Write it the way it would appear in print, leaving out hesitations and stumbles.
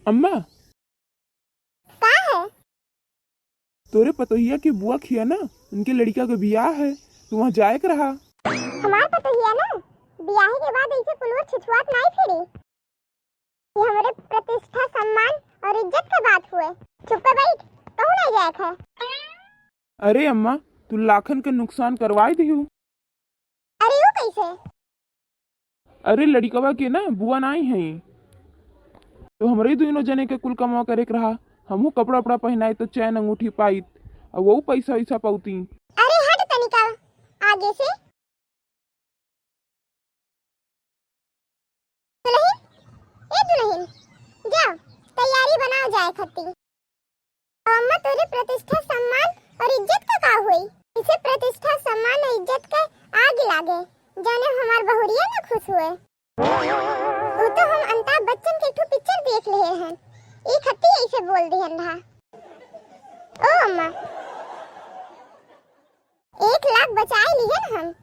अम्मा, का है? तोरे पतोहिया की बुआ खिया ना, उनके लड़का का बियाह है, तू वहाँ जाए के रहा। हमार पतोहिया ना बियाह के बाद ऐसे कुलवर छिछुआत नहीं फिरी। ये हमारे प्रतिष्ठा सम्मान और इज्जत का बात हुए। चुप पे बैठ, कहूँ नहीं जाए है। अरे अम्मा, तू लाखन का नुकसान करवाई दिहू। अरे वो कैसे? अरे लड़कवा के ना बुआ नहीं है, तो हमरे दोनों जने के कुल कमा करे के रहा। हमहू कपड़ा उपड़ा पहनाई तो चैन अंगूठी पाई और वो पैसा वैसा पाउती। अरे हट तनिका आगे से। दुल्हन, ए दुल्हन, जाओ तैयारी बनाओ जाए खत्ती। अम्मा तेरे प्रतिष्ठा सम्मान और इज्जत का हुई? इसे प्रतिष्ठा सम्मान और इज्जत का आग लागे जाने हमार बहुरिया ना खुश हुए। वो तो हम अमिताभ बच्चन के एक पिक्चर देख लिए हैं। एक हत्ती ऐसे बोल दिहन रहा। ओ अम्मा, 1 लाख बचाए लिहन हम।